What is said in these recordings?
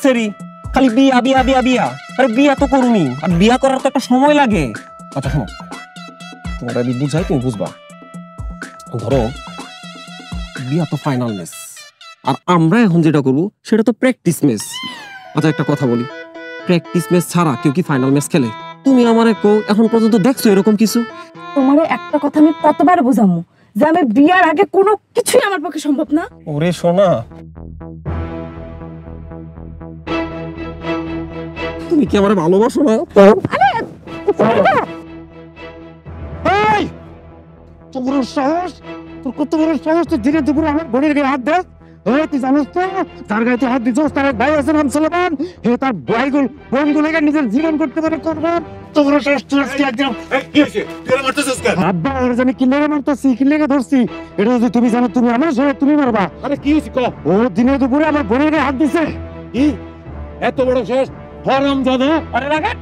সেরি খালি বিয়া বিয়া বিয়া বিয়া, আরে বিয়া তো করুনি, আর বিয়া করার তো একটা সময় লাগে। আচ্ছা শোনো, তোমার আমি বুঝাই, তুমি বুঝবা। ধরো বিয়া তো ফাইনাল ম্যাচ, আর আমরা এখন যেটা করবো সেটা তো প্র্যাকটিস ম্যাচ। আচ্ছা একটা কথা বলি, প্র্যাকটিস ম্যাচ ছাড়া কেউ কি ফাইনাল ম্যাচ খেলে? তুমি আমারে কো এখন পর্যন্ত দেখছো এরকম কিছু? তোমারে একটা কথা আমি কতবার বোঝামু যে আমি বিয়ার আগে কোনো কিছুই আমার পক্ষে সম্ভব না। ওরে সোনা, তুমি কি আমারে ভালোবাসো না? এই তোর বড় সাহস, তোর কত বড় সাহস, তুই দিনে দুপুরে আমার বোনের গায়ে হাত দেস? এই তুই জানিস তো তার গায়ে তুই হাত দিচ্ছিস? তার এক ভাই আছে নাম সুলেমান, হে তার বোনগুলোকে নিজের জীবন করতে পারে করবেন। তোর বড় সাহস, তুই আজকে একদম কি হয়েছে? তুই আমার মারতেছিস কেন? আব্বা ওর জানি কি লেগে মারতেছি, কি লেগে ধরছি, এটা যদি তুমি জানো তুমি আমার সঙ্গে তুমি মারবা। আরে কি হয়েছে ক? ও দিনে দুপুরে আমার বোনের গায়ে হাত দিছে। কি এত বড় শেষ হারামজাদা? আরে রাখেন,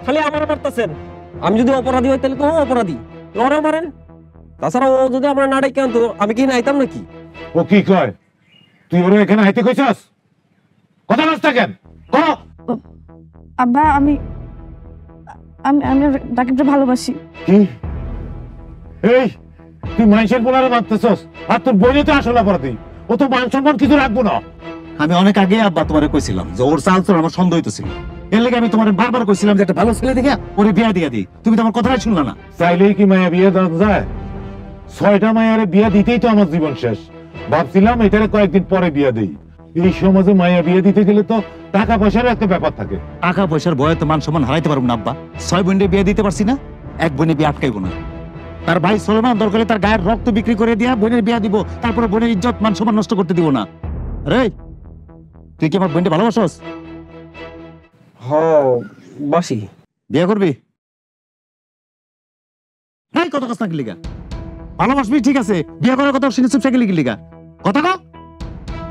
খালি আমার মারতেছেন। আমি যদি অপরাধী হই তাহলে তো ও অপরাধী, ওরা মারেন। তাছাড়া ও যদি আমরা না ডেকে আনতো, আমি কি নাইতাম নাকি? ও কি কয়? তুই ওরে এখানে আইতে কইছাস? কথা বলছ কেন? ক। আব্বা আমি আমি আমি ডাক্তারকে ভালোবাসি। কি? এই তুই মানুষের পোলারে মারতেছস, আর তোর বইনে তো আসলে অপরাধী। ও তো মান সম্মান কিছু রাখবো না। আমি অনেক আগে আব্বা তোমারে কইছিলাম যে ওর চাল চল আমার সন্দেহ হইতেছিল, এর লেগে আমি তোমার বারবার কইছিলাম যে একটা ভালো ছেলে দেখে ওরে বিয়া দিয়া দিই, তুমি তো আমার কথাই শুনলা না। চাইলেই কি মায়া বিয়ে দেওয়া যায়? 6টা মায়ারে বিয়া দিতেই তো আমার জীবন শেষ। ভাবছিলাম এটারে কয়েকদিন পরে বিয়া দেই। এই সমাজে মায়া বিয়ে দিতে গেলে তো টাকা পয়সার একটা ব্যাপার থাকে। টাকা পয়সার ভয়ে তো মান সম্মান হারাইতে পারবো না আব্বা। 6 বোনের বিয়ে দিতে পারছি না, এক বোনের বিয়ে আটকাইবো না। তার ভাই সুলেমান দরকারে তার গায়ের রক্ত বিক্রি করে দিয়া বোনের বিয়া দিব, তারপরে বোনের ইজ্জত মান সম্মান নষ্ট করতে দিব না। রে তুই কি আমার বোনকে ভালোবাসস? হ্যাঁ বাসি। বিয়ে করবি? এই কত কথা কি লিগা? ভালোবাসবি ঠিক আছে, বিয়ে করার কথা শুনে চুপ থাকলি কি লিগা? কথা কও।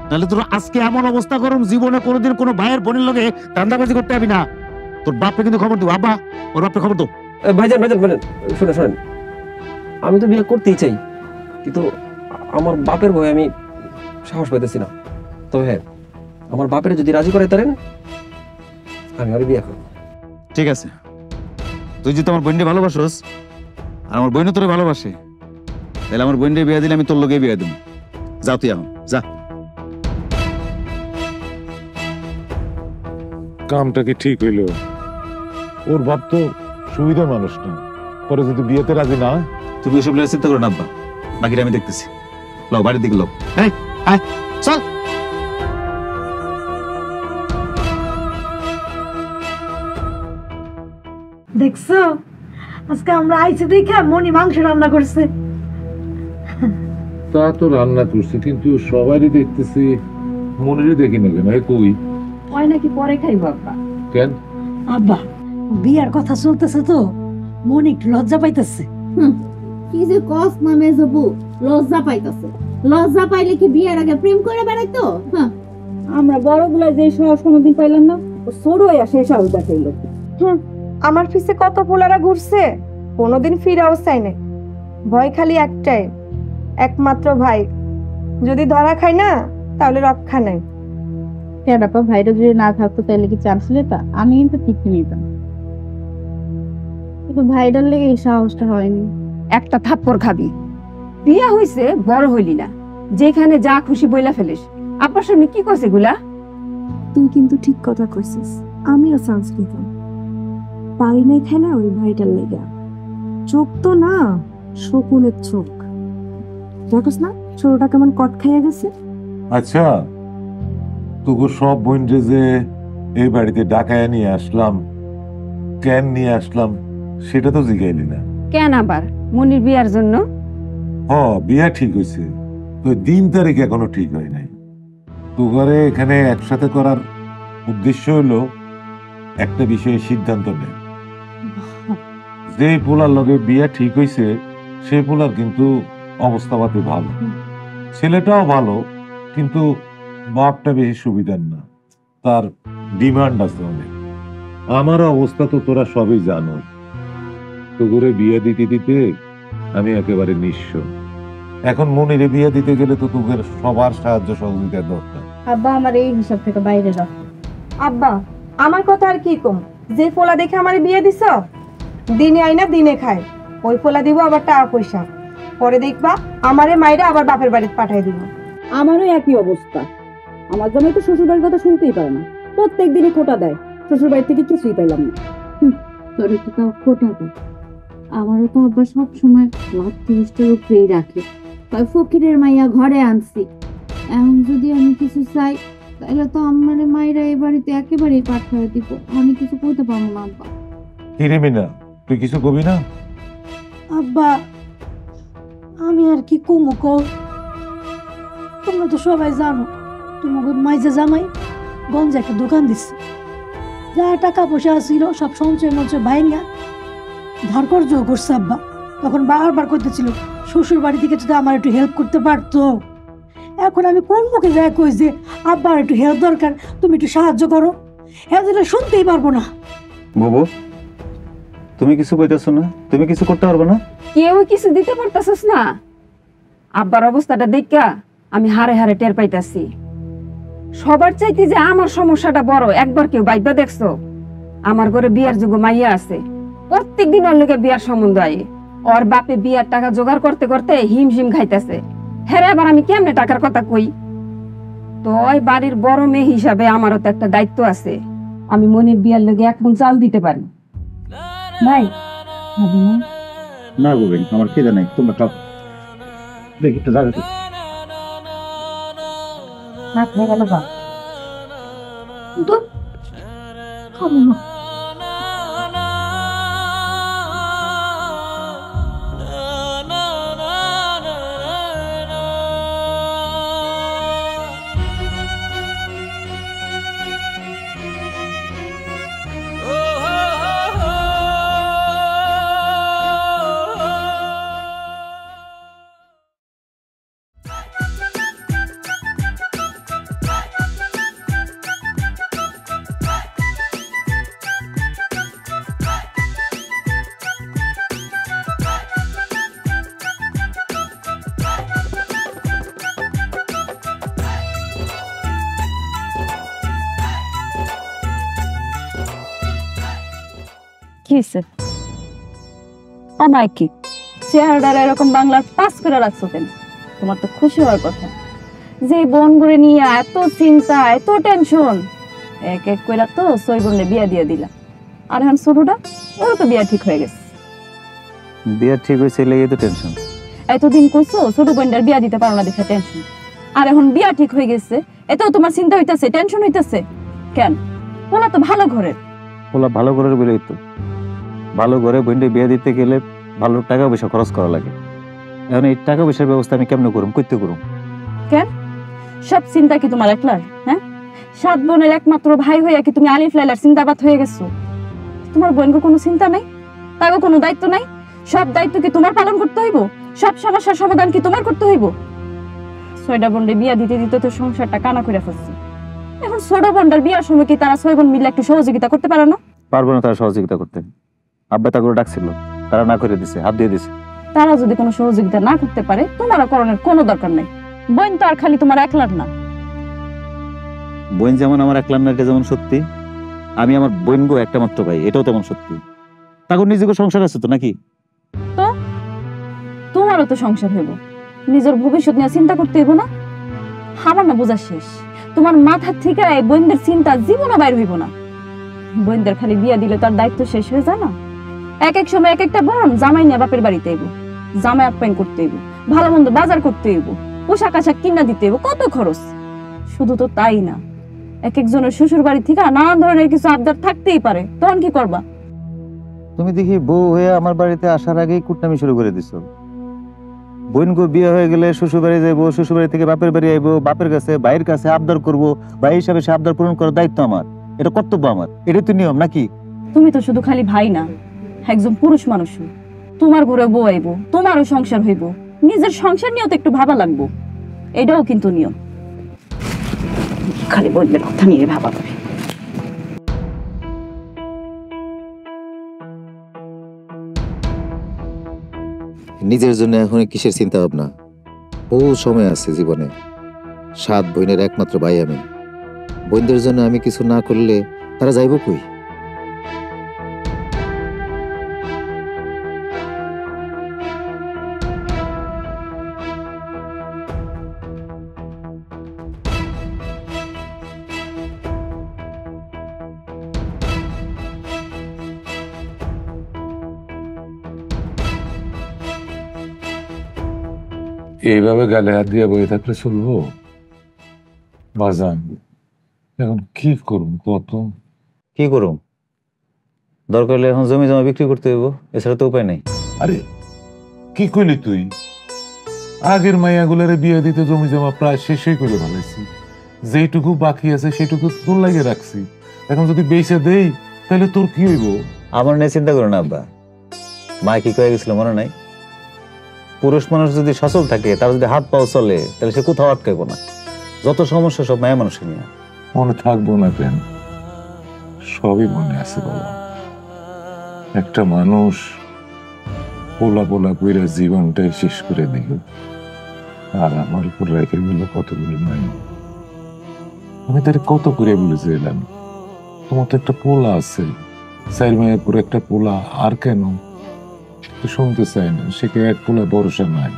তাহলে তোর আজকে এমন অবস্থা করুম, জীবনে কোনোদিন কোনো ভাইয়ের বোনের লগে ধান্দাবাজি করতে পারবি না। তোর বাপকে কিন্তু খবর দিব। আব্বা ওর বাপকে খবর দাও। ভাইজান ভাইজান ভাইজান শুনে শোনেন, আমি তো বিয়ে করতেই চাই, কিন্তু আমার বাপের ভয়ে আমি সাহস পাইতেছি না। তবে হ্যাঁ, আমার বাপের যদি রাজি করে তারেন আমি আর বিয়ে করব। ঠিক আছে, তুই যদি আমার বোনকে ভালোবাসোস আর আমার বোনও তোরে ভালোবাসে, তাহলে আমার বোনকে বিয়ে দিলে আমি তোর লগে বিয়ে দেব। যা তুই এখন যা। কামটা কি ঠিক হইল? ওর বাপ তো সুবিধার মানুষ না, পরে যদি বিয়েতে রাজি না হয়। তুমি এসব নিয়ে চিন্তা করো না আব্বা, বাকিটা আমি দেখতেছি। লও বাড়ির দিকে লও। এই আয় চল। দেখছো আজকে আমরা আইছি দেখে মনি মাংস রান্না করছে। তা তো রান্না করছি, কিন্তু সবারই দেখতেছি, মনিরে দেখি না কেন? কই ওই নাকি পরে খাইবো আব্বা। কেন? আব্বা বিয়ার কথা চলতেছে তো, মনি একটু লজ্জা পাইতেছে। কি যে কস না মেজবু, লজ্জা পাইতাছে। লজ্জা পাইলে কি বিয়ের আগে প্রেম করে বেড়াইতো? হ্যাঁ, আমরা বড়গুলা যে সাহস কোনোদিন পাইলাম না, ও ছোট হইয়া সেই সাহস দেখাইলো। আমার পিছে কত পোলারা ঘুরছে, কোনোদিন ফিরাও চাই নাই। ভয় খালি একটাই, একমাত্র ভাই। যদি ধরা খায় না তাহলে রক্ষা নাই। কেডাপা ভাইরা যদি না থাকতো তাহলে কি চান্স লেতা? আমি কিন্তু ঠিকই নিতাম, কিন্তু ভাইটার লেগে এই সাহসটা হয়নি। একটা থাপ্পড় খাবি। বিয়া হইছে বড় হইলি না, যেখানে যা খুশি বইলা ফেলিস। আপনার সামনে কি করছে গুলা? তুই কিন্তু ঠিক কথা কইছিস, আমিও চান্স নিতাম, পারি নাই খেলা ওই ভাইটার লেগা। চোখ তো না শকুনের চোখ, দেখোস না ছোটটা কেমন কট খাইয়া গেছে। আচ্ছা, তোকে সব বোনরে যে এই বাড়িতে ডাকায় নিয়ে আসলাম, কেন নিয়ে আসলাম সেটা তো জিগাইলি না। কেন আবার মনির বিয়ার জন্য? বিয়া ঠিক হয়েছে, তো দিন তারিখ এখনো ঠিক হয় নাই। তোকে এখানে একসাথে করার উদ্দেশ্য হলো একটা বিষয়ে সিদ্ধান্ত নেয়। যে পোলার লগে বিয়া ঠিক হয়েছে সেই পোলার কিন্তু অবস্থাপাতি ভালো, ছেলেটাও ভালো, কিন্তু বাপটা বেশি সুবিধার না, তার ডিমান্ড আছে অনেক। আমার অবস্থা তো তোরা সবই জানো। তোরে বিয়ে দিতে দিতে আমি একেবারে নিঃস্ব। এখন মনিরে বিয়ে দিতে গেলে তো তোদের সবার সাহায্য সহযোগিতা দরকার। আব্বা আমার এই হিসাব থেকে বাইরে রাখ। আব্বা আমার কথা আর কি কম, যে পোলা দেখে আমার বিয়ে দিছ দিনে আইনা দিনে খায়, ওই পোলা দিব আবার টাকা পয়সা, পরে দেখবা আমারে মাইরা আবার বাপের বাড়িতে পাঠাই দিব। আমারও একই অবস্থা। আমার জামাই তো শ্বশুর বাড়ির কথা শুনতেই পারে না, প্রত্যেক দিনই খোটা দেয়, শ্বশুর বাড়ি থেকে কিছুই পাইলাম না। তোরে তো তাও খোটা দেয়, আমারও তো আব্বা সব সময় লাভ তিরিশটার উপরেই রাখে। তাই ফকিরের মাইয়া ঘরে আনছি, এখন যদি আমি কিছু চাই তাহলে তো আমার মায়েরা এই বাড়িতে একেবারেই পাঠিয়ে দিব, আমি কিছু করতে পারবো না আব্বা। কি রে মিনা, তুই কিছু কবি না? আব্বা আমি আর কি কমু কও, তোমরা তো সবাই জানো তোমাকে মাইজে জামাই গঞ্জে একটা দোকান দিচ্ছে, যা টাকা পয়সা ছিল সব সঞ্চয় মঞ্চয় ভাইঙ্গা ধার কর্জ করছে আব্বা। তখন বারবার করতেছিল শ্বশুর বাড়ি থেকে যদি আমার একটু হেল্প করতে পারতো। এখন আমি কোন মুখে যাই কই যে আব্বার একটু হেল্প দরকার, তুমি একটু সাহায্য করো, হ্যাঁ শুনতেই পারবো না। বাবু তুমি কিছু কইতেছো না, তুমি কিছু করতে পারবে না? কেউ কিছু দিতে পারতাছিস না? আব্বার অবস্থাটা দেখা আমি হারে হারে টের পাইতাছি। সবার চাইতে যে আমার সমস্যাটা বড় একবার কেউ বাইবা দেখছো? আমার ঘরে বিয়ার যোগ্য মাইয়া আছে, প্রত্যেকদিন ওর লোকে বিয়ার সম্বন্ধ আয়ে, ওর বাপে বিয়ার টাকা জোগাড় করতে করতে হিমশিম খাইতেছে। হ্যাঁ এবার আমি কেমনে টাকার কথা কই? তো ওই বাড়ির বড় মেয়ে হিসাবে আমারও তো একটা দায়িত্ব আছে, আমি মনির বিয়ার লোকে এক মণ চাল দিতে পারি। ভাই না গোবিন, আমার খিদে নাই, তোমরা খাও। দেখি একটু জায়গা রাত হয়ে গেল বা খাবো না। কিসে আমার কি চেহারাটা এরকম বাংলার পাস করে রাখছো কেন? তোমার তো খুশি হওয়ার কথা, যে বোন করে নিয়ে এত চিন্তা এত টেনশন, এক এক করে তো 6 বোনে বিয়া দিয়ে দিলা। আর এখন ছোটটা ওর তো বিয়া ঠিক হয়ে গেছে। বিয়ে ঠিক হয়েছে লেগে তো টেনশন। এতদিন কইছো ছোট বোনটার বিয়া দিতে পারো না দেখে টেনশন, আর এখন বিয়া ঠিক হয়ে গেছে এতেও তোমার চিন্তা হইতাছে, টেনশন হইতাছে কেন? ওলা তো ভালো ঘরের। ওলা ভালো ঘরের বলেই তো, ভালো ঘরে বোনটা বিয়ে দিতে গেলে ভালো টাকা পয়সা খরচ করা লাগে। এখন এই টাকা পয়সার ব্যবস্থা আমি কেমনে করুম, করতে করুম? কেন সব চিন্তা কি তোমার একলার? হ্যাঁ 7 বোনের একমাত্র ভাই হইয়া কি তুমি আলিফ লাইলার চিন্তাবাদ হয়ে গেছো? তোমার বোনের কোনো চিন্তা নাই, তারও কোনো দায়িত্ব নাই? সব দায়িত্ব কি তোমার পালন করতে হইব? সব সমস্যার সমাধান কি তোমার করতে হইব? 6টা বোনরে বিয়া দিতে দিতে তো সংসারটা কানা করে ফেলছে। এখন ছোট বোনটার বিয়ার সময় কি তারা 6 বোন মিলে একটু সহযোগিতা করতে পারে না? পারবো না তারা সহযোগিতা করতে। আব্বা তা করে ডাকছিল, তারা না করে দিছে, হাত দিয়ে দিছে। তারা যদি কোনো সহযোগিতা না করতে পারে তোমারও করণের কোনো দরকার নাই। বোন তো আর খালি তোমার একলার না। বোন যেমন আমার একলার না, এটা যেমন সত্যি, আমি আমার বোন গো একটা মাত্র ভাই, এটাও তেমন সত্যি। তখন নিজেকে সংসার আছে তো নাকি? তো তোমারও তো সংসার হইব, নিজের ভবিষ্যৎ নিয়ে চিন্তা করতে হইব না? আমার না বোঝা শেষ, তোমার মাথার থেকে এই বোনদের চিন্তা জীবনও বাইর হইব না। বোনদের খালি বিয়া দিলে তার দায়িত্ব শেষ হয়ে যায় না? এক এক সময় এক একটা বোন জামাই নিয়ে বাপের বাড়িতে আইব, জামাই আপ্যায়ন করতে হইব, ভালো মন্দ বাজার করতে হইব, পোশাক আশাক কিনা দিতে হইব, কত খরচ। শুধু তো তাই না, এক একজনের শ্বশুর বাড়ি থেকে নানান ধরনের কিছু আবদার থাকতেই পারে, তখন কি করবা? তুমি দেখি বউ হয়ে আমার বাড়িতে আসার আগেই কুটনামি শুরু করে দিছো। বোন গো বিয়ে হয়ে গেলে শ্বশুর বাড়ি যাইবো, শ্বশুর বাড়ি থেকে বাপের বাড়ি আইবো, বাপের কাছে ভাইয়ের কাছে আবদার করবো, ভাই হিসাবে সে আবদার পূরণ করার দায়িত্ব আমার, এটা কর্তব্য আমার, এটা তো নিয়ম নাকি? তুমি তো শুধু খালি ভাই না, একজন পুরুষ মানুষ। তোমার ঘরে বউ আইবো, তোমারও সংসার হইব, নিজের সংসার নিয়েও তো একটু ভাবা লাগবো, এটাও কিন্তু নিয়ম। খালি বললে কথা নিয়ে ভাবা যাবে। নিজের জন্য এখন কিসের চিন্তা ভাবনা? বহু সময় আছে জীবনে, 7 বোনের একমাত্র ভাই আমি। বোনদের জন্য আমি কিছু না করলে তারা যাইব কই? এইভাবে গালে হাত দিয়ে বসে থাকলে চলবো? বাজান, এখন কি করব কত? কি করুম? দরকার হলে এখন জমি জমা বিক্রি করতে হইব, এছাড়া তো উপায় নাই। আরে কি কইলি তুই? আগের মাইয়াগুলারে বিয়ে দিতে জমি জমা প্রায় শেষই করে ফেলেছি, যেইটুকু বাকি আছে সেটুকু তোর লাগে রাখছি। এখন যদি বেচে দেই তাহলে তোর কি হইব? আমার নিয়ে চিন্তা করো না আব্বা। মা কি কয়ে গেছিল মনে নাই? পুরুষ মানুষ যদি সচল থাকে, তার যদি হাত পাও চলে, তাহলে সে কোথাও আটকাইব না। যত সমস্যা সব মায়া মানুষের নিয়ে। মনে থাকবো না কেন? সবই মনে আছে বাবা। একটা মানুষ পোলা পোলা কইরা জীবনটাই শেষ করে দিল, আর আমার উপর রেখে গেল কতগুলো নাই। আমি তার কত করে বলেছি এলাম, তোমার তো একটা পোলা আছে, 4 মায়ের পর একটা পোলা, আর কেন? তো শুনতে চাই না, সেকে এক পোলা ভরসা নাই।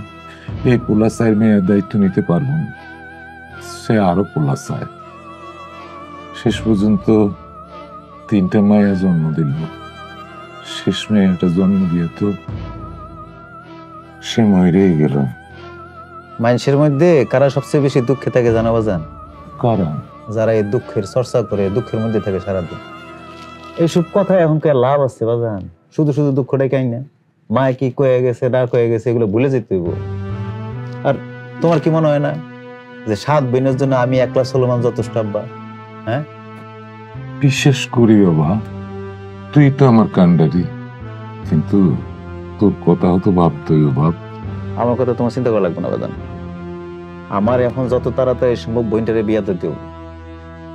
এই পোলা 4 মেয়ের দায়িত্ব নিতে পারবো না, সে আরো পোলা চায়। শেষ পর্যন্ত 3টা মায়া জন্ম দিল। শেষ মেয়েটা জন্ম দিয়ে তো সে মরেই গেল। মানুষের মধ্যে কারা সবচেয়ে বেশি দুঃখে থাকে জানা বাজান? কারণ যারা এই দুঃখের চর্চা করে, দুঃখের মধ্যে থাকে সারাদিন। এইসব কথা এখন কে লাভ আছে বাজান? শুধু শুধু দুঃখটাই কাই না, মায় কি কয়ে গেছে না কয়ে গেছে এগুলো ভুলে যেতে হইব। আর তোমার কি মনে হয় না যে 7 বোনের জন্য আমি একলা সলমান যথেষ্ট আব্বা? হ্যাঁ, বিশ্বাস করি বাবা, তুই তো আমার কান্ডারি, কিন্তু তোর কথা হতো ভাবতেই বাপ। আমার কথা তোমার চিন্তা করা লাগবে না বাজান। আমার এখন যত তাড়াতাড়ি সম্ভব বোনটারে বিয়া দিতে হবে।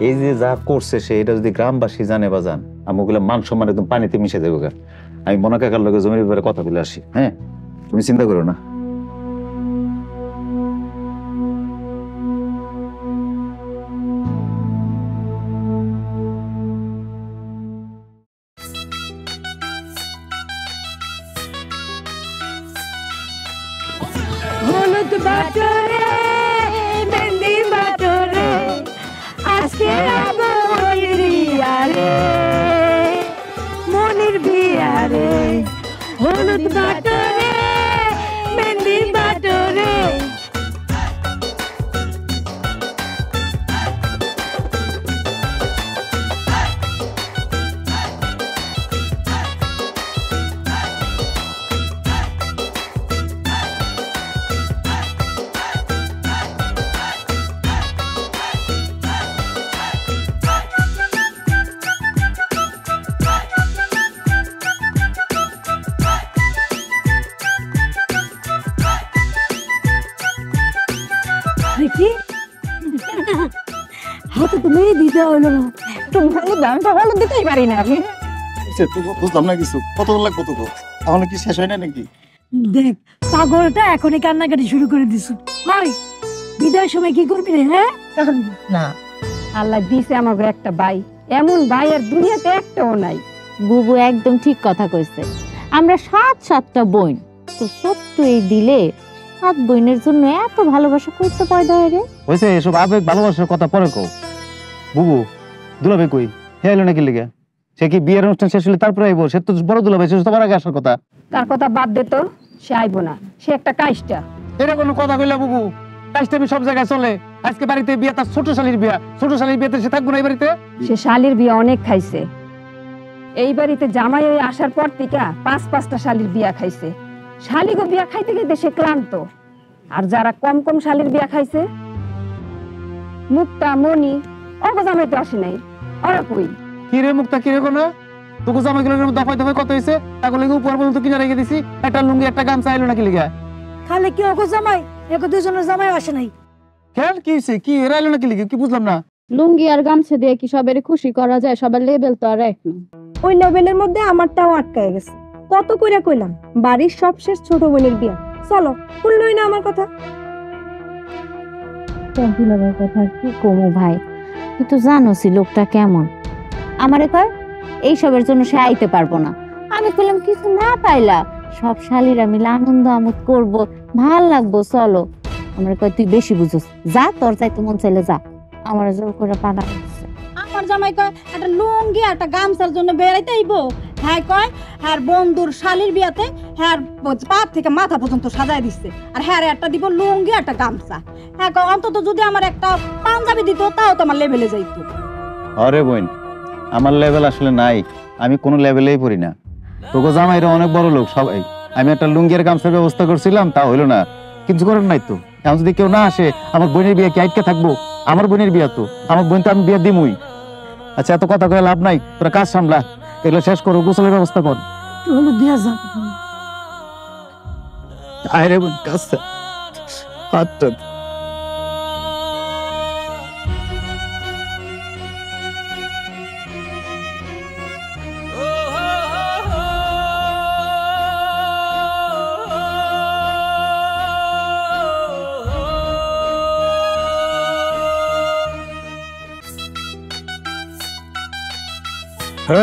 এই যে যা করছে সে, এটা যদি গ্রামবাসী জানে বাজান, আমাগুলো মান সম্মান একদম পানিতে মিশে যাবে। আমি মনে কাকার লগে জমির ব্যাপারে কথা বলে আসি। হ্যাঁ, তুমি চিন্তা করো না। হলুদ বাটরে মেহেন্দি বাটরে আজকে মনির বিয়ারে, মনির বিয়ারে। হলুদ বাটরে মেহেন্দি বাটরে কি হাতে তুমি দিতে হলো না, একটু হলুদ, আমি তো হলুদ দিতেই পারি না। বুঝলাম না কিছু। কত লাগবে তো? তাহলে কি শেষ হয় না নাকি? দেখ পাগলটা এখনই কান্নাকাটি শুরু করে দিছো। ভাই বিদায়ের সময় কি করবি রে? হ্যাঁ না, আল্লাহ দিছে আমাকে একটা ভাই, এমন ভাই আর দুনিয়াতে একটাও নাই। বুবু একদম ঠিক কথা কইছে। আমরা 7টা বোন, তো ছোট্ট এই দিলে 7 বোনের জন্য এত ভালোবাসা করতে পয়দা হয় রে। হয়েছে এসব আবেগ ভালোবাসার কথা পরে কও। বুবু দুলাভাই কই? হে এলো নাকি লিগা? সে কি বিয়ের অনুষ্ঠান শেষ হলে তারপরে আইবো? সে তো বড় দুলাভাই, সে তোমার আগে আসার কথা। তার কথা বাদ দে তো, সে আইবো না, সে একটা কাইস্টা। এটা কোনো কথা কইলা বুবু? কাজটা সব জায়গায় চলে। আজকে বাড়িতে বিয়ে, তার ছোট শালীর বিয়া। ছোট শালীর বিয়েতে সে থাকবো না এই বাড়িতে? সে শালির বিয়া অনেক খাইছে। এই বাড়িতে জামাই হয়ে আসার পর থেকে 5-5টা শালির বিয়া খাইছে। শালিগো বিয়া খাইতে খাইতে সে ক্লান্ত। আর যারা কম কম শালির বিয়া খাইছে, মুক্তা, মনি, অগো জামাই তো আসে নাই। ওরা কই? কি রে মুক্তা, কি রে কোনা? তোকে জামাইগুলোর দফায় দফায় কত হয়েছে? তাগুলো উপর পর্যন্ত কিনে রেখে দিছি। একটা লুঙ্গি একটা গামছা আইলো নাকি লিগা? খালে কি ওগো জামাই, এগো দুজনের জামাই আসে নাই। কেন কি হয়েছে? কি এরা আইলো নাকি লিগা? কি বুঝলাম না। লুঙ্গি আর গামছা দিয়ে কি সবাই খুশি করা যায়? সবার লেভেল তো আর এক না। ওই লেভেলের মধ্যে আমারটাও আটকায় গেছে। কত কইরা কইলাম বাড়ির সবশেষ ছোট বোনের বিয়া, চলো শুনলই না আমার কথা। দুলাভাইয়ের কথা কি কমু ভাই, তুই তো জানোসই লোকটা কেমন। আমারে কয় এইসবের জন্য সে আইতে পারবো না। আমি বললাম কিছু না পাইলা, সব শালীরা মিলে আনন্দ আমোদ করবো, ভাল লাগবো, চলো। আমার কয় তুই বেশি বুঝোস, যা তোর চাইতে মন চাইলে যা। আমার জোর করে পাঠা করছে। আমার জামাই কয় একটা লুঙ্গি একটা গামছার জন্য বেড়াইতে আইবো। হ্যাঁ কয় হ্যাঁ বন্ধুর শালির বিয়াতে হ্যাঁ পা থেকে মাথা পর্যন্ত সাজায় দিচ্ছে, আর হ্যাঁ একটা দিব লুঙ্গি একটা গামছা। হ্যাঁ কয় অন্তত যদি আমার একটা পাঞ্জাবি দিত তাও তো আমার লেভেলে যাইতো। আরে বোন, আমার লেভেল আসলে নাই, আমি কোনো লেভেলেই পড়ি না। তোকে জামাইরা অনেক বড় লোক সবাই, আমি একটা লুঙ্গির গামছার ব্যবস্থা করছিলাম, তা হইলো না। কিছু করার নাই তো, এখন যদি কেউ না আসে আমার বোনের বিয়ে কি আটকে থাকবো? আমার বোনের বিয়া তো, আমার বোন তো আমি বিয়ে দিমুই। আচ্ছা এত কথা কয়ে লাভ নাই, তোরা কাজ সামলা, এগুলো শেষ করো, গোসলের ব্যবস্থা কর। আরে বোন কাজটা হাতটা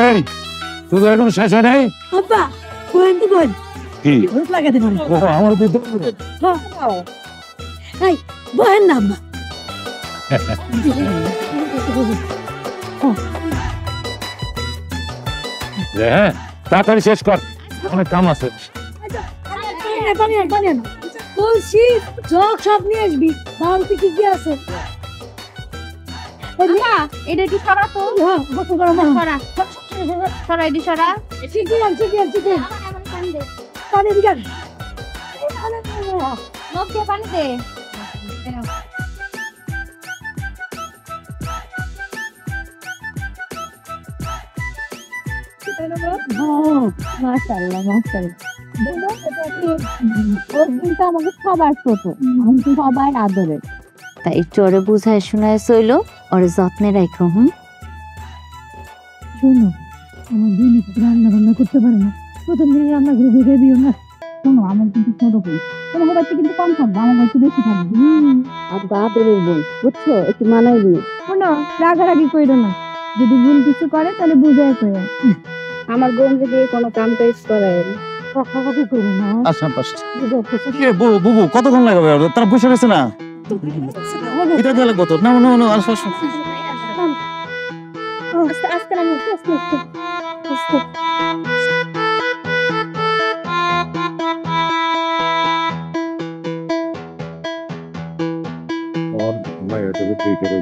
এই তুই তো এখন শেষ হয় নাই? আব্বা কোয়েন দি বল কি ভূত লাগাতে পারে। ও আমার দিতে এই বহেন না আব্বা। হ্যাঁ তাড়াতাড়ি শেষ কর, অনেক কাম আছে। বলছি জগ সব নিয়ে আসবি, বালতি কি কি আছে? আম্মা এটা একটু সরা তো। হ্যাঁ গোসল করা মা সরা সরা এদি সরা। চিকেন পানি দিগান। লোক দিয়ে পানি দে। মাশাআল্লাহ মাশাআল্লাহ। ও কিন্তু আমাকে সবার ছোট, আমি সবার আদরের, তাই চোরে বুঝায় শোনায় চইলো, ওর যত্নে রাখো। শোনো, আমার বোন রান্না বান্না করতে পারে না, প্রথম দিন রান্না করে ঢুকে দিও না। শোনো আমার কিন্তু ছোট বোন, তোমার বাড়িতে কিন্তু কম থাকবে, আমার বাড়িতে বেশি থাকবে। আর আদরের বোন বুঝছো, একটু মানাই দিও। শোনো, রাগারাগি কইরো না, যদি ভুল কিছু করে তাহলে বুঝাই কইরো। আমার বোন যদি কোনো কাম কাজ করে কাকাকাকি করো না। আসলাম পাশে বুবু কতক্ষণ লাগবে? তারা বসে গেছে না, এটা দিয়ে লাগবো তো। না না না আসো আসো। আস্তে আস্তে নামো, আস্তে আস্তে আস্তে। और मैं तो भी ठीक है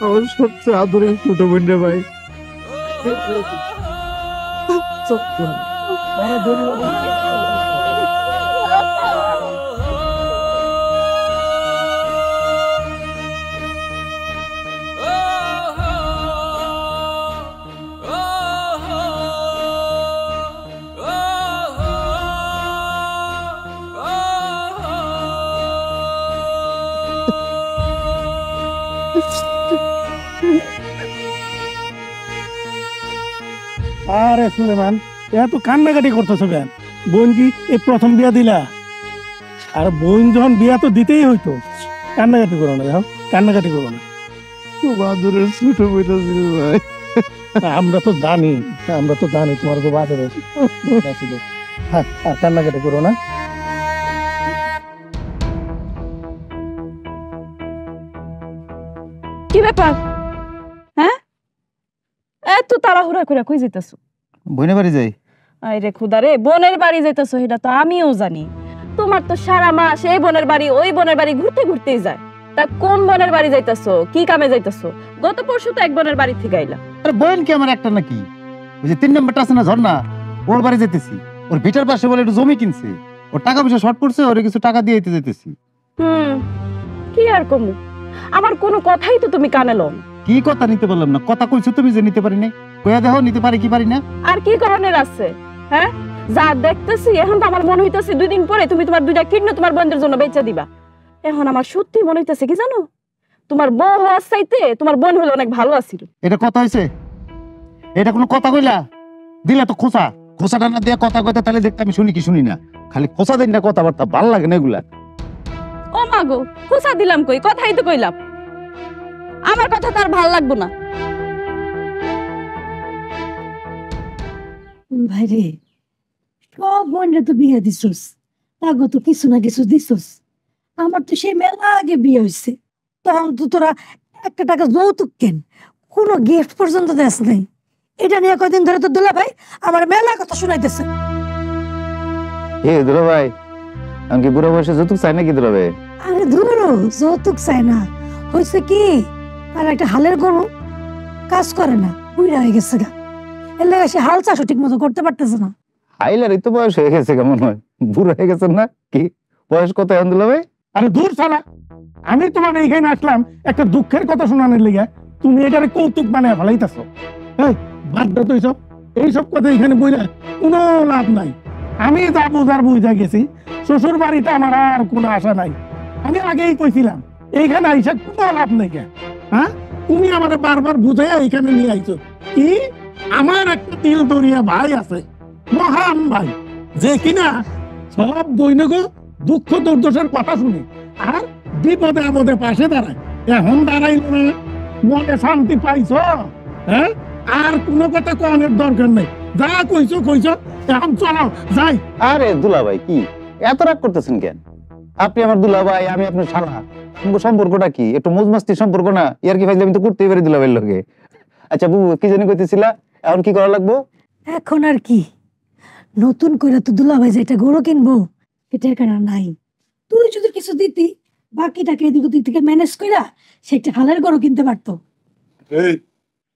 আমার সবচেয়ে আদরের ছোট বোন রে ভাই। আরে সুলেমান, এত কান্নাকাটি করতেছো কেন? বোন কি এই প্রথম বিয়া দিলা? আর বোন যখন বিয়া তো দিতেই হইতো, কান্নাকাটি করো না, যাও কান্নাকাটি করো না। খুব আদরের ছোট বইটা ছিল ভাই। আমরা তো জানি তোমার খুব আদরের ছিল। হ্যাঁ আর কান্নাকাটি করো না। কি ব্যাপার? হ্যাঁ এত তাড়াহুড়া করে কই যাইতাছো? বোনের বাড়ি যাই। আরে খুদা রে, বোনের বাড়ি যাইতাছো এটা তো আমিও জানি। তোমার তো সারা মাস এই বোনের বাড়ি ওই বোনের বাড়ি ঘুরতে ঘুরতেই যায়। তা কোন বোনের বাড়ি যাইতাছো, কি কামে যাইতাছো? গত পরশু তো এক বোনের বাড়ি থেকে আইলা। আরে বোন কি আমার একটা নাকি? ওই যে 3 নম্বরটা আছে না ঝর্ণা, ওর বাড়ি যেতেছি। ওর ভিটার পাশে বলে একটু জমি কিনছে, ওর টাকা পয়সা শর্ট পড়ছে, ওরে কিছু টাকা দিয়ে দিতে যেতেছি। কি আর কমু, আমার কোনো কথাই তো তুমি কানে লও না। কি কথা নিতে বললাম না? কথা কইছো তুমি যে নিতে পারি না, কইয়া দেখো নিতে পারি কি পারি না। আর কি কারণের আছে? হ্যাঁ, যা দেখতেছি এখন তো আমার মনে হইতেছে 2 দিন পরে তুমি তোমার 2টা কিডনি তোমার বোনদের জন্য বেচে দিবা। এখন আমার সত্যি মনে হইতেছে কি জানো, তোমার বউ হওয়ার চাইতে তোমার বোন হলে অনেক ভালো আছিল। এটা কথা হইছে? এটা কোনো কথা কইলা? দিলা তো খোসা, খোসাটা না দিয়ে কথা কইতে তাহলে দেখতে আমি শুনি কি শুনি না, খালি খোসা দেন না কথাবার্তা, ভাল লাগে না এগুলা। ও মা গো, খুশা দিলাম কই, কথাই তো কইলাম। আমার কথা তার ভাল লাগবো না। ভাইরে, সব বোনরা তো বিয়ে দিছস, তাগো তো কিছু না কিছু দিছস। আমার তো সেই মেলা আগে বিয়ে হয়েছে, তখন তো তোরা একটা টাকা যৌতুক কেন, কোনো গিফট পর্যন্ত দেস নাই। এটা নিয়ে কয়দিন ধরে তো দুলা ভাই আমার মেলা কথা শুনাইতেছে। এ দুলা ভাই, আমি কি বুড়ো বয়সে যৌতুক চাই নাকি দুলা ভাই? আরে ধরো, যৌতুক চাই না, হয়েছে কি আর একটা হালের গরু কাজ করে না, বুড়া হয়ে গেছে গা, এর লাগে সে হাল চাষও ঠিক মতো করতে পারতেছে না। হাইলারই তো বয়স হয়ে গেছে, কেমন হয় বুড়ো হয়ে গেছেন না কি? বয়স কত এখন দুলা ভাই? আরে দূর শালা, আমি তোমার এইখানে আসলাম একটা দুঃখের কথা শোনানোর লেগে, তুমি এটারে কৌতুক বানায় ফেলাইতেছো। এই বাদ দাও তো এইসব কথা এখানে বইলে কোনো লাভ নাই। আমি যা বুঝার বুঝা গেছি, শ্বশুর বাড়িতে আমার আর কোনো আশা নাই। আমি আগেই কইছিলাম এইখানে আইসা কোনো লাভ নেই। হ্যাঁ, তুমি আমার বারবার বুঝাইয়া এইখানে নিয়ে আইছো কি? আমার একটা তিল দরিয়া ভাই আছে, মহান ভাই, যে কিনা সব দৈনিক দুঃখ দুর্দশার কথা শুনে আর বিপদে আপদে পাশে দাঁড়ায়। এখন দাঁড়াইল না, মনে শান্তি পাইছ? হ্যাঁ, আর কোনো কথা কনের দরকার নেই, যা কইছো কইছো, এখন চলো যাই। আরে দুলা ভাই, কি এত রাগ করতেছেন কেন? আপনি আমার দুলা ভাই, আমি আপনার শালা, সম্পর্কটা কি একটু মজমাস্তি সম্পর্ক না? ইয়ার কি ফাইজলামি তো করতেই পারি দুলা ভাইয়ের লগে। আচ্ছা বুবু, কি জানি কইতেছিলা, এখন কি করা লাগবো? এখন আর কি, নতুন করে তো দুলা ভাই যেটা গরু কিনবো এটা কেনা নাই। তুই যদি কিছু দিতি, বাকিটাকে এদিক ওদিক থেকে ম্যানেজ কইরা সেটা হালের গরু কিনতে পারতো। এই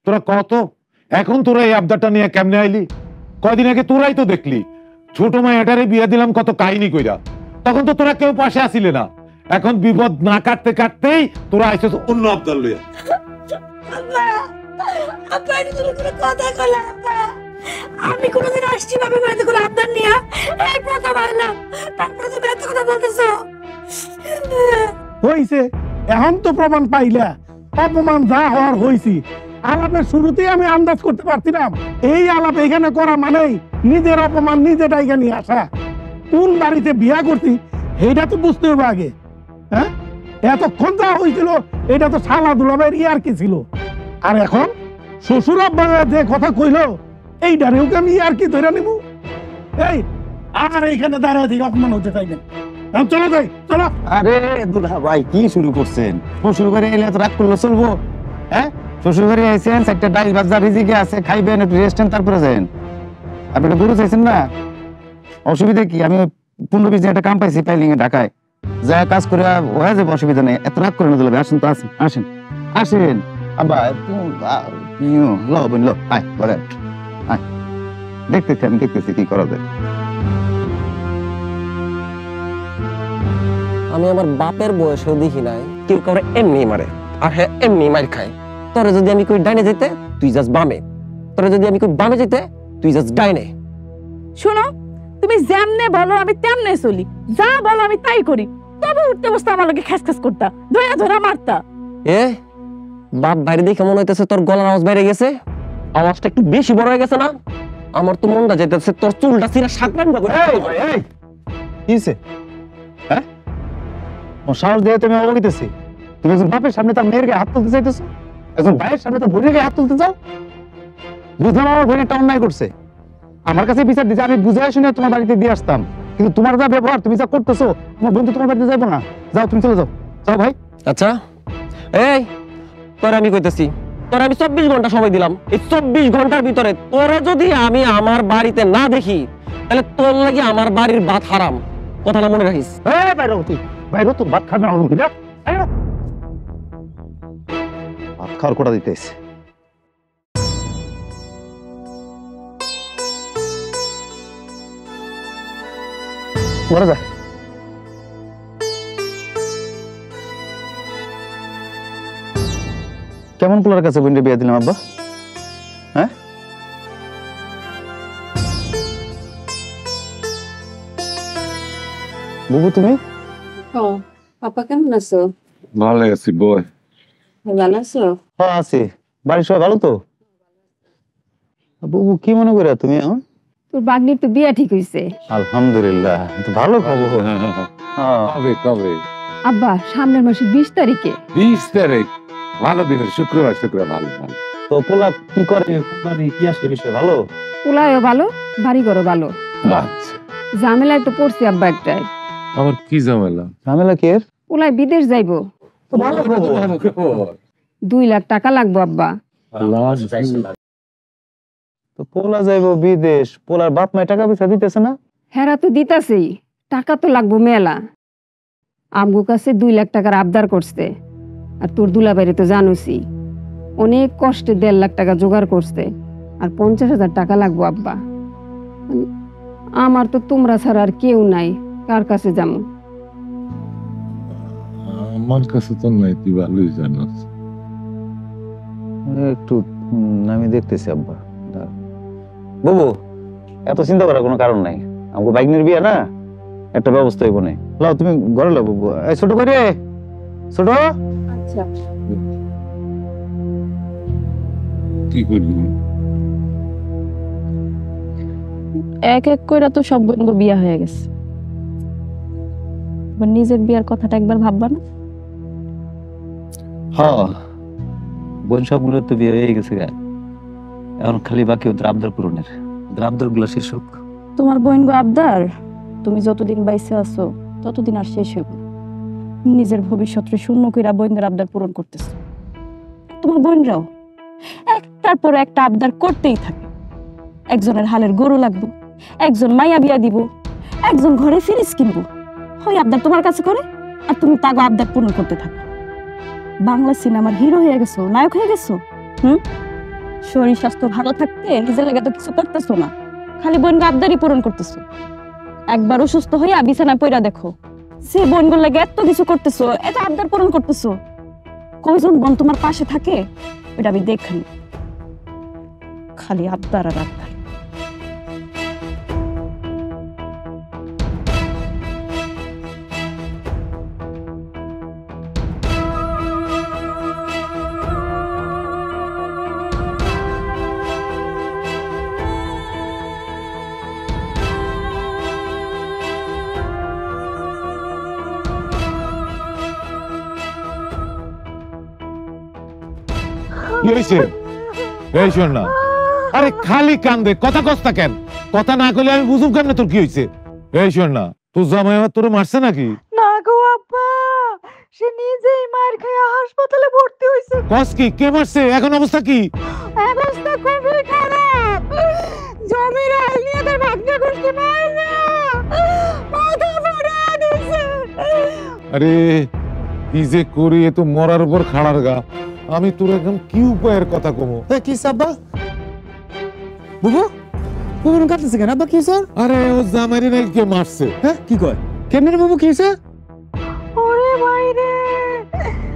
তোরা কত, এখন তোরা এই আবদারটা নিয়ে কেমনে আইলি? কয়দিন আগে তোরাই তো দেখলি ছোট মায়াটারে বিয়ে দিলাম কত কাহিনী কইরা, তখন তো তোরা কেউ পাশে আসিলে না। এখন বিপদ না কাটতে কাটতেই তোরা আইছিস অন্য আবদার লইয়া। আমি কোনোদিন আসছি বাবা বাড়িতে কোনো আবদার নিয়ে, এই প্রথম আইলাম, তারপরে তুমি এত কথা বলতেছো। হইছে, এখন তো প্রমাণ পাইলা, অপমান যা হওয়ার হয়েছি। আলাপের শুরুতেই আমি আন্দাজ করতে পারছিলাম এই আলাপ এখানে করা মানেই নিজের অপমান নিজে ডাইগা নিয়ে আসা। কোন বাড়িতে বিয়া করছি এইটা তো বুঝতে হবে আগে। হ্যাঁ, এতক্ষণ যা হয়েছিল এটা তো শালা দুলাভাইয়ের ইয়ার কি ছিল, আর এখন শ্বশুর আব্বা যে কথা কইলো এইটারেও কি আমি ইয়ার কি ধরে নেব? এই আর এইখানে দাঁড়ায় দিকে অপমান হতে চাই না, চলো যাই, চলো। আরে দুলা ভাই, কি শুরু করছেন? শ্বশুর বাড়ি এলে এত রাগ করলে চলবো? হ্যাঁ, শ্বশুর বাড়ি আইছেন, একটা ডাল ভাজা রিজিকে আছে, খাইবেন, একটু রেস্ট নেন, তারপরে যাবেন। আপনি একটা গরু চাইছেন না, অসুবিধা কি? আমি 15-20 দিন একটা কাম পাইছি পাইলিং এ ঢাকায়, যা কাজ করে হয়ে যাবে, অসুবিধা নেই। এত রাগ করে না দুলা ভাই, আসেন তো, আসেন আসেন আসেন। আবার লো বোন লো, আয় ঘরে আয়, দেখতেছি আমি দেখতেছি কি করা যায়। আমি আমার বাপের বয়সেও দেখি নাই কেউ কাউরে এমনি মারে, আর হ্যাঁ এমনি মার খায়। তোরে যদি আমি কই ডাইনে যেতে, তুই যাস বামে, তোরে যদি আমি কই বামে যেতে, তুই যাস ডাইনে। শোনো, তুমি যেমনে বলো আমি তেমনে চলি, যা বলো আমি তাই করি, তবে উঠতে বসতে আমার লগে খ্যাস করতা, ধরা ধরা মারতা। এ বাপ বাইরে দেখে মনে হইতেছে তোর গলার আওয়াজ বাইরে গেছে, আওয়াজটা একটু বেশি বড় হয়ে গেছে না? আমার তো মনটা যেতেছে তোর চুলটা ছিঁড়া সাকরান ভাবে। কি হইছে? হ্যাঁ, ও সাহস দিয়ে তুমি অবগিতেছি, তুমি একজন বাপের সামনে তার মেয়ের গায়ে হাত তুলতে চাইতেছো, একজন ভাইয়ের সামনে তার বোনের গায়ে হাত তুলতে চাও? বুঝলাম আমার বোন একটা অন্যায় করছে, আমার কাছে বিচার দিচ্ছে, আমি বুঝাই শুনে তোমার বাড়িতে দিয়ে আসতাম, কিন্তু তোমার যা ব্যবহার, তুমি যা করতেছো, আমার বোন তো তোমার বাড়িতে যাবো না। যাও, তুমি চলে যাও, যাও ভাই। আচ্ছা এই তোর আমি কইতেছি, তোর আমি 24 ঘন্টা সময় দিলাম, এই 24 ঘন্টার ভিতরে তোরা যদি আমি আমার বাড়িতে না দেখি, তাহলে তোর লাগি আমার বাড়ির ভাত হারাম, কথাটা মনে রাখিস। বাইরে তুই, বাইরে তোর ভাত খাবে না, ভাত খাওয়ার কোটা দিতেছে। মরে যা। কেমন পোলার কাছে বোনটা বিয়ে দিলাম আব্বা? হ্যাঁ, বুবু তুমি? ও পাপা কেমন আছো? ভালো আছি বয়। ভালো আছো? হ্যাঁ আছি। বাড়ির সবাই ভালো তো? বুবু কি মনে করে তুমি এখন? তোর বাগনির তো বিয়া ঠিক হইছে। আলহামদুলিল্লাহ, তো ভালো খবর। হ্যাঁ, কবে কবে? আব্বা সামনের মাসের 20 তারিখে। 20 তারিখ? ভালো দিনের শুক্রবার, শুক্রবার ভালো ভালো। তো পোলা কি করে, মানে কি আসে বিষয় ভালো? পোলায়ও ভালো, বাড়ি ঘরও ভালো। আচ্ছা, ঝামেলায় তো পড়ছি আব্বা একটাই। আবার কি ঝামেলা? ঝামেলা কি এর? পোলায় বিদেশ যাইবো, তো ভালো খবর। 2 লাখ টাকা লাগবো আব্বা। তো পোলা যাইবো বিদেশ, পোলার বাপ মায় টাকা পয়সা দিতেছে না? হেরা তো দিতাছেই, টাকা তো লাগবো মেলা। আমগো কাছে 2 লাখ টাকার আবদার করছে, আর তোর দুলাবাইরে তো জানোসই অনেক কষ্টে 1.5 লাখ টাকা জোগাড় করছে, আর 50,000 টাকা লাগবো আব্বা। আমার তো তোমরা ছাড়া আর কেউ নাই, কার কাছে যাবো? আমার কাছে তো নাই, তুই ভালোই জানাস। একটু আমি দেখতেছি আব্বা। বুবু, এত চিন্তা করার কোনো কারণ নাই। আমাকে বাইক নিয়ে বিয়ে না, একটা ব্যবস্থা হইব না। লাও তুমি ঘরে লাও বুবু। এই ছোট করে, ছোট। আচ্ছা, কি করবি? এক এক করে তো সব বোন বিয়া হয়ে গেছে, এবার নিজের বিয়ার কথাটা একবার ভাববা না? হ্যাঁ, বোন সবগুলোর তো বিয়ে হয়ে গেছে গা। এখন খালি বাকি ওদের আবদার পূরণের। ওদের আবদার গুলো শেষ হোক। তোমার বোন গো আবদার তুমি যতদিন বাইসে আছো ততদিন আর শেষ হইব না। নিজের ভবিষ্যৎরে শূন্য কইরা বোনদের আবদার পূরণ করতেছে। তোমার বোনরাও একটার পর একটা আবদার করতেই থাকে। একজনের হালের গরু লাগবে, একজন মাইয়া বিয়া দিব, একজন ঘরে ফ্রিজ কিনবো। ওই আবদার তোমার কাছে করে, আর তুমি তাগো আবদার পূরণ করতে থাকো। বাংলা সিনেমার হিরো হয়ে গেছো, নায়ক হয়ে গেছো। শরীর স্বাস্থ্য ভালো থাকতে নিজের লাগে তো কিছু করতেছো না, খালি বোনকে আবদারই পূরণ করতেছো। একবার অসুস্থ হইয়া বিছানায় পইরা দেখো, সে বোনগুলো লাগে এত কিছু করতেছো, এত আবদার পূরণ করতেছো। কয়জন বোন তোমার পাশে থাকে ওটা আমি দেখি, খালি আবদার আর আবদার। কি হয়েছে? এই শোন না, আরে খালি কান্দে, কথা কস্তা কেন? কথা না করলে আমি বুঝুম কেন তোর কি হয়েছে? এই শোন না, তোর জামাই আমার তোর মারছে নাকি? না গো আব্বা, সে নিজেই মার খেয়ে হাসপাতালে ভর্তি হয়েছে। কস কি? কে মারছে? এখন অবস্থা কি? অবস্থা খুবই খারাপ। জমির আইল নিয়ে তার ভাগ্নে করতে মাইরা মাথা ফাড়া দিছে। আরে কি যে করি, এ তো মরার উপর খাড়ার গা। আমি তোর এখন কি উপায়ের কথা কমো? কি সাব্বা? বুবু, বুবু কাটতেছে কেন আব্বা? কি স্যার? আরে ও জামাইরে নাকি কে মারছে? হ্যাঁ, কি কয়? কেমনে রে বুবু, কি হয়েছে? ওরে বাইরে,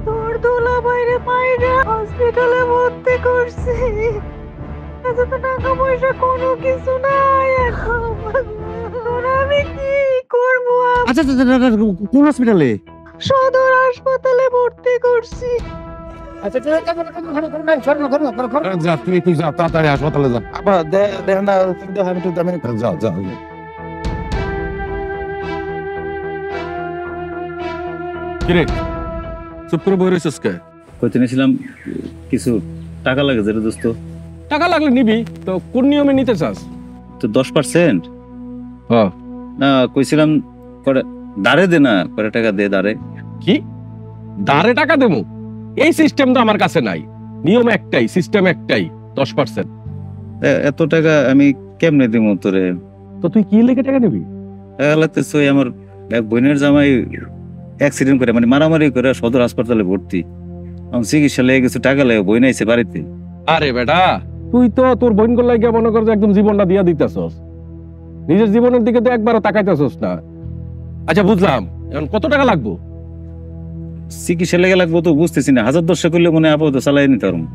তোর দোলা বাইরে মাইরা হসপিটালে ভর্তি করছি। এত টাকা পয়সা কোনো কিছু নাই এখন। আমি কি করবো? আচ্ছা, কোন হসপিটালে? সদর হাসপাতালে ভর্তি করছি। যা তুই যা, তাড়াতাড়ি হাসপাতালে যা। আব্বা দেখেন না, আমি একটু যা যা। কিরে চুপ করে বই রয়েছিস কে? কইতে নিয়েছিলাম কিছু টাকা লাগে যেটা দোস্ত। টাকা লাগলে নিবি তো, কোন নিয়মে নিতে চাস? তো 10%? হ্যাঁ। না, কইছিলাম করে দাঁড়ে দে না, করে টাকা দে দাঁড়ে। কি দাঁড়ে টাকা দেবো? এই সিস্টেম তো আমার কাছে নাই। নিয়ম একটাই, সিস্টেম একটাই, 10%। এত টাকা আমি কেমনে দিব তোরে? তো তুই কি লেগে টাকা নিবি? টাকা লাগতেছে, আমার এক বোনের জামাই অ্যাক্সিডেন্ট করে, মানে মারামারি করে সদর হাসপাতালে ভর্তি। আমি চিকিৎসা লেগে কিছু টাকা লাগে, বই নাইছে বাড়িতে। আরে বেটা, তুই তো তোর বোন গোল লাগিয়া মনে কর যে একদম জীবনটা দিয়া দিতেছস, নিজের জীবনের দিকে তো একবারও তাকাইতেছস না। আচ্ছা বুঝলাম, এখন কত টাকা লাগবো? চিকিৎসা লেগে লাগবো তো বুঝতেছি না, 1000-1000 করলে মনে আপাতত চালাই নিতে পারবো।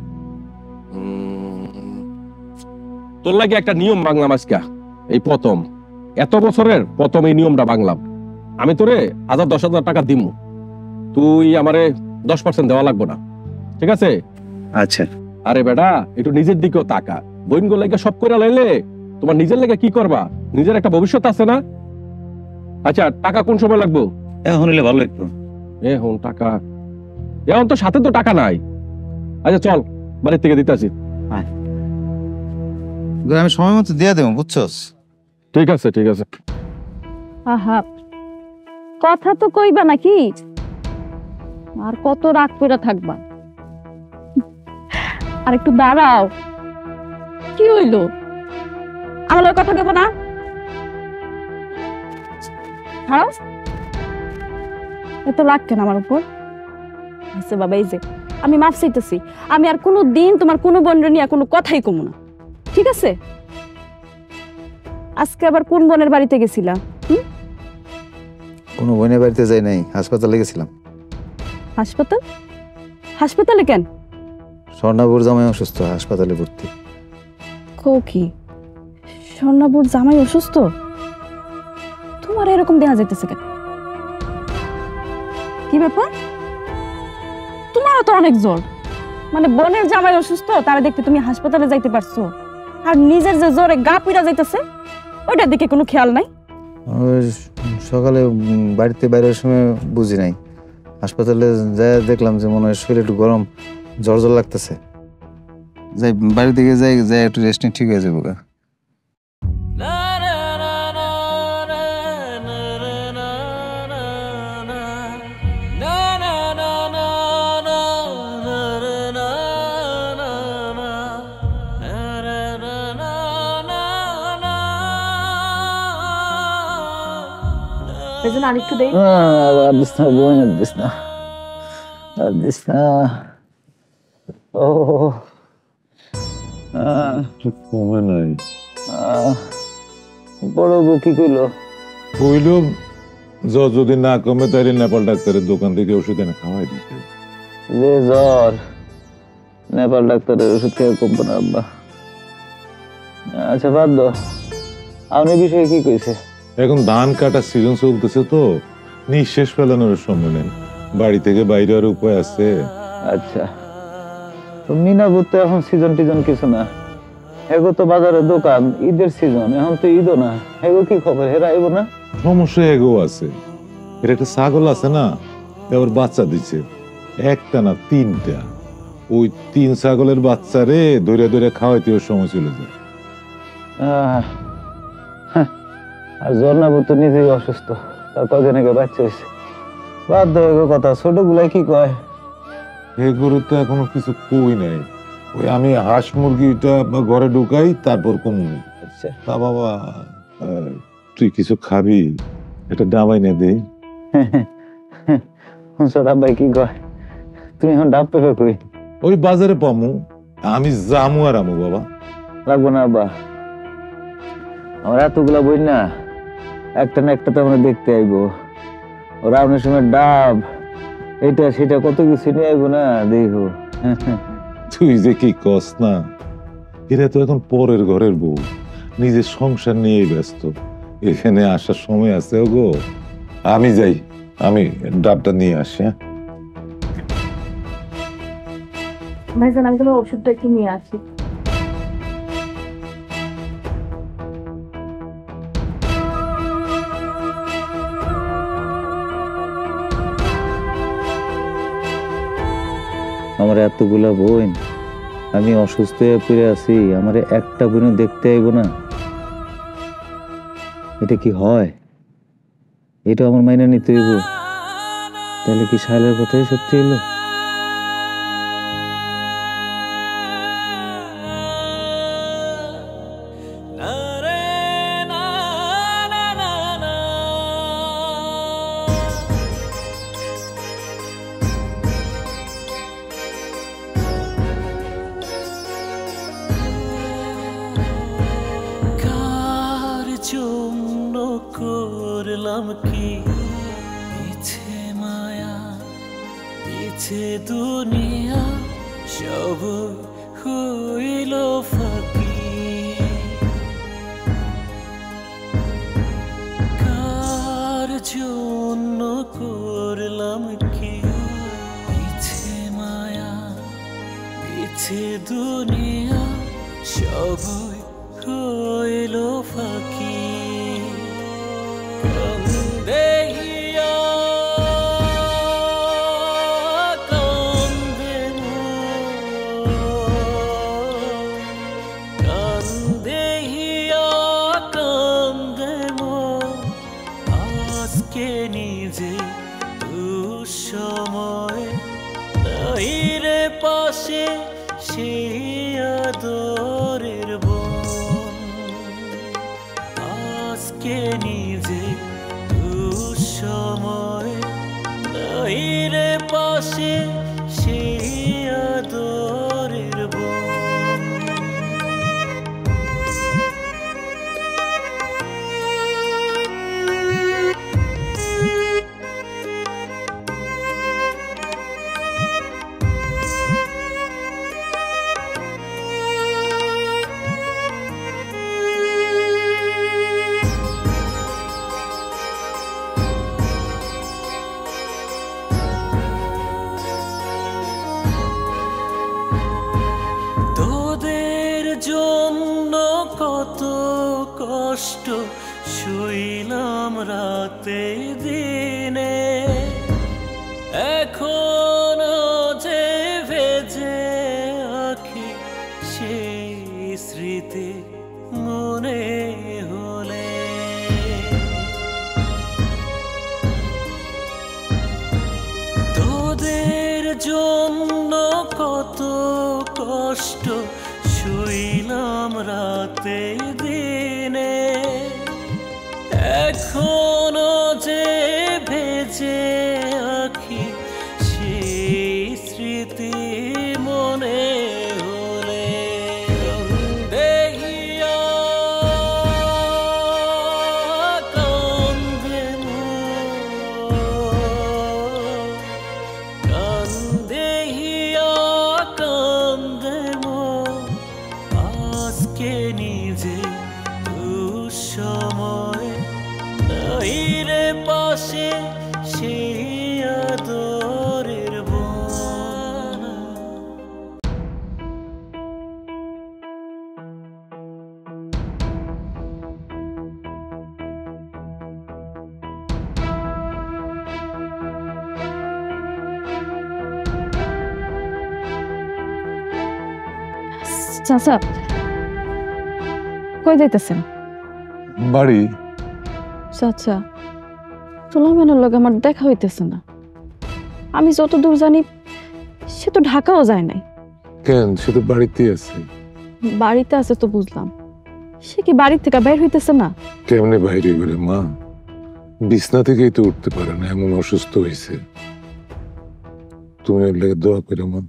তোর লাগে একটা নিয়ম বাংলাম আজকে, এই প্রথম, এত বছরের প্রথম এই নিয়মটা বাংলাম। আমি তোরে 1000-10,000 টাকা দিমু, তুই আমারে 10% দেওয়া লাগবো না, ঠিক আছে? আচ্ছা। আরে বেটা একটু নিজের দিকেও তাকা, বইনগুলো লাগে সব করে লাইলে তোমার নিজের লেগে কি করবা? নিজের একটা ভবিষ্যৎ আছে না? আচ্ছা টাকা কোন সময় লাগবো? এখন হলে ভালো লাগতো। এখন টাকা, এখন তো সাথে তো টাকা নাই। আচ্ছা চল বাড়ির থেকে দিতে আসি। আমি সময় মতো দিয়ে দেবো, বুঝছস? ঠিক আছে ঠিক আছে। আহা, কথা তো কইবা নাকি? আর কত রাগ করে থাকবা? আর একটু দাঁড়াও। কি হইলো? আমার লগে কথা কেবো না? হ্যাঁ, এত রাগ কেন আমার উপর? আচ্ছা বাবা, এই যে আমি মাফ চাইতেছি, আমি আর কোনো দিন তোমার কোনো বোনের নিয়ে কোনো কথাই কমু না, ঠিক আছে? আজকে আবার কোন বোনের বাড়িতে গেছিলা? কোনো বোনের বাড়িতে যাই নাই, হাসপাতালে গেছিলাম। হাসপাতাল? হাসপাতালে কেন? স্বর্ণাপুর জামাই অসুস্থ, হাসপাতালে ভর্তি। কো কি? স্বর্ণাপুর জামাই অসুস্থ? তোমার এরকম দেখা যাইতেছে কেন? কি ব্যাপার? তোমারও তো অনেক জোর, মানে বোনের জামাই অসুস্থ তারা দেখতে তুমি হাসপাতালে যাইতে পারছো, আর নিজের যে জোরে গা পুড়া যাইতেছে ওইটার দিকে কোনো খেয়াল নাই? সকালে বাড়িতে বাইরের সময় বুঝি নাই, হাসপাতালে যাই দেখলাম যে মনে হয় শরীর একটু গরম, জ্বর জ্বর লাগতেছে। যাই বাড়ি থেকে যাই একটু রেস্ট নিয়ে ঠিক হয়ে যাবো। আরেকটু দেই। কমে নাই। বড় বউ কি কইলো? কইল যদি না কমে তাহলে নেপাল ডাক্তারের দোকান থেকে ওষুধ এনে খাওয়াই দিতে। যে জ্বর, নেপাল ডাক্তারের ওষুধ খেয়ে কমবে না আব্বা। আচ্ছা বাদ দাও, আপনি বিষয়ে কি কইছে? এখন ধান কাটার সিজন চলতেছে তো, নিঃশ্বাস ফেলানোর সময় নেই, বাড়ি থেকে বাইরে আর উপায় আছে? আচ্ছা, তো মিনাপুর তো এখন সিজন টিজন কিছু না, এগো তো বাজারের দোকান, ঈদের সিজন, এখন তো ঈদও না, এগো কি খবর? হেরা আইব না? সমস্যা এগো আছে, এর একটা ছাগল আছে না, এবার বাচ্চা দিচ্ছে, একটা না 3টা, ওই 3 ছাগলের বাচ্চারে ধরে ধরে খাওয়াইতে ওর সময় চলে যায়। আর জর্নাবু তো নিজেই অসুস্থ, তার কদিন আগে বাচ্চা হয়েছে। বাদ দাও কথা, ছোট গুলাই কি কয়? এগুলো তো এখনো কিছু কই নাই, ওই আমি হাঁস মুরগিটা ঘরে ঢুকাই তারপর কমু। আচ্ছা তা বাবা তুই কিছু খাবি, এটা ডাবাই না দে। ভাই কি কয়? তুমি এখন ডাব পেবে কই? ওই বাজারে পামু, আমি জামু আর আমু। বাবা লাগবো না আব্বা, আমার এতগুলা বই না, একটা না একটা তো আমরা দেখতে আইবো। ওরা আপনার সময় ডাব এটা সেটা কত কিছু নিয়ে আইবো না, দেখো। তুই যে কি কস না, এরা তো এখন পরের ঘরের বউ, নিজের সংসার নিয়ে ব্যস্ত, এখানে আসার সময় আছে গো। আমি যাই, আমি ডাবটা নিয়ে আসি। হ্যাঁ ভাইজান, আমি তোমার ওষুধটা একটু নিয়ে আসি। আমার এতগুলা বোন, আমি অসুস্থ হয়ে পড়ে আছি, আমার একটা বোনও দেখতে আইব না? এটা কি হয়? এটা আমার মাইনে নিতে হইব? তাহলে কি শালের কথাই সত্যি হলো? পিছে দুনিয়া সব হইল ফাঁকি, কার জন্য করলাম কি পিছে মায়া, পিছে দুনিয়া সব হইল ফাঁকি। পাশে সেই আদরের বোন, আজকে নিজে দুঃসময় নাই রে পাশে সেই আদরের বোন। কষ্ট শুইলাম রাতে দিনে, এখনো যে ভেজে আঁখি সেই স্মৃতি মনে হলে। তোদের জন্য কত কষ্ট শুইলাম রাতে দিনে, এখনো যে ভেজে আঁখি সেই স্মৃতি মনে হলে। দেহিয়া কান্দে কান্দেহিয়া কান্দে আজকে নিজে দুঃসময় নাই রে পাশে সেই আদরের বোন। চাচা কই যাইতেছেন? বাড়ি। চাচা সুলাইমানের লগে আমার দেখা হইতেছে না। আমি যতদূর জানি সে তো ঢাকাও যায় নাই। কেন? সে তো বাড়িতেই আছে। বাড়িতে আছে তো বুঝলাম, সে কি বাড়ি থেকে বের হইতেছে না? কেমনে বাইরে বলে মা, বিছনা থেকেই তো উঠতে পারে না, এমন অসুস্থ হয়েছে। তুমি ওর লেগে দোয়া করে মা।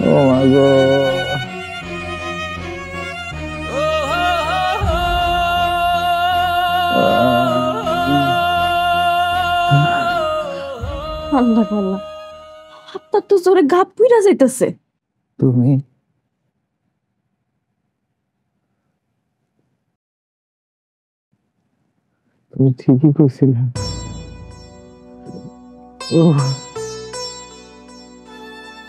ও মা গো, আল্লাহ আল্লাহ, আপনার তো জোরে ঘাপ পুইরা যাইতেছে। তুমি তুমি ঠিকই কইছিলে।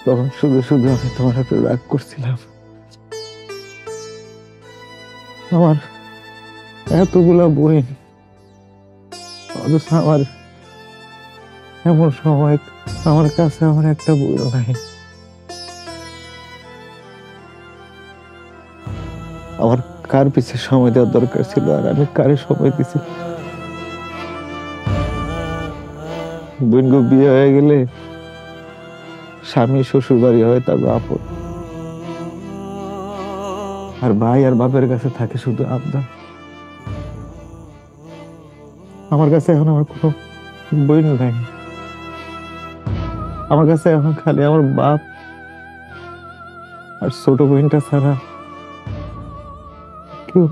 তখন শুধু শুধু আমি তোমার হাতে রাগ করছিলাম। আমার এতগুলা বই, অথচ আমার এমন সময় আমার কাছে আমার একটা বইও নাই। আমার কার পিছে সময় দেওয়ার দরকার ছিল, আর আমি কারে সময় দিছি। বোন গো, বিয়ে হয়ে গেলে স্বামী শ্বশুর বাড়ি হয় তারপর আপন, আর ভাই আর বাপের কাছে থাকে শুধু আবদার। আমার কাছে এখন আমার কোনো বোন নাই, আমার কাছে এখন খালি আমার বাপ আর ছোট বোনটা ছাড়া কেউ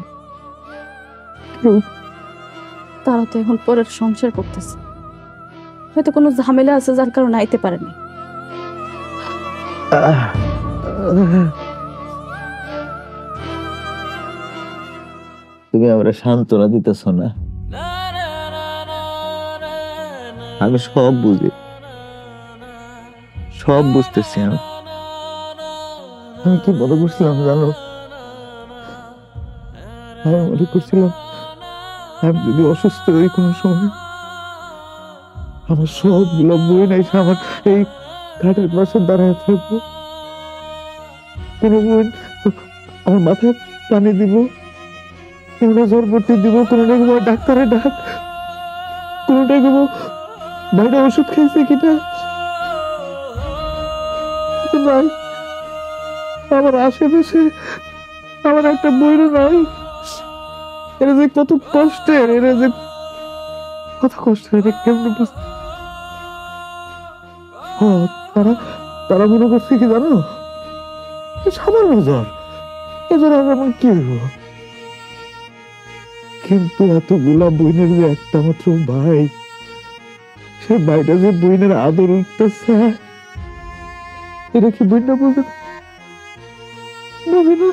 কেউ। তারা তো এখন পরের সংসার করতেছে, হয়তো কোনো ঝামেলা আছে যার কারণে আইতে পারেনি। তুমি আমরা সান্ত্বনা দিতেছ না? আমি সব বুঝি, সব বুঝতেছি। আমি কি মনে করছিলাম জানো? আমি মনে করছিলাম আমি যদি অসুস্থ হই কোনো সময়, আমার সবগুলো বই নাই আমার এই ঘাটের পাশে দাঁড়ায় থাকবো, কোনো বোন আমার মাথায় পানি দিব, কোনটা ঝরপট্টি দিব, কোনটা গেবো ডাক্তারের ডাক, কোনটা গেবো ভাইটা ওষুধ খাইছে কিনা। ভাই আমার আশেপাশে আমার একটা বইরও নাই। এরা যে কত কষ্টের, এরা যে কত কষ্টের, এটা কেমন বুঝতে। তারা তারা মনে করছে কি জানো, সামান্য জ্বর, এ জ্বর এমন কি হইব। কিন্তু এতগুলা বইনের যে একটা মাত্র ভাই, সে ভাইটা যে বইনের আদর উঠতেছে, এটা কি বইটা বুঝে বুঝে না?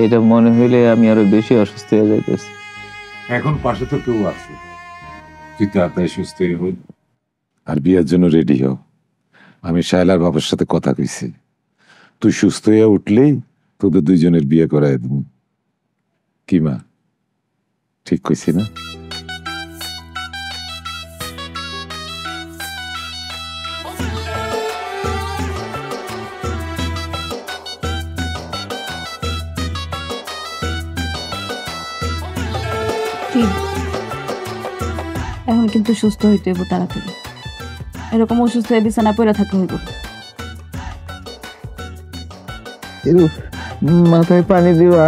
এটা মনে হইলে আমি আরো বেশি অসুস্থ হয়ে যাইতেছি। এখন পাশে তো কেউ আছে, তুই তাড়াতাড়ি সুস্থ হয়ে হই আর বিয়ের জন্য রেডি হও। আমি শায়লার বাবার সাথে কথা কইছি, তুই সুস্থ হয়ে উঠলেই তোদের দুইজনের বিয়ে করাই দেব। কি মা, ঠিক কইছি না? এখন কিন্তু সুস্থ হইতে হইব তাড়াতাড়ি, এরকম অসুস্থ হয়ে বিছানা পড়ে থাকতে হইব। মাথায় পানি দিবা।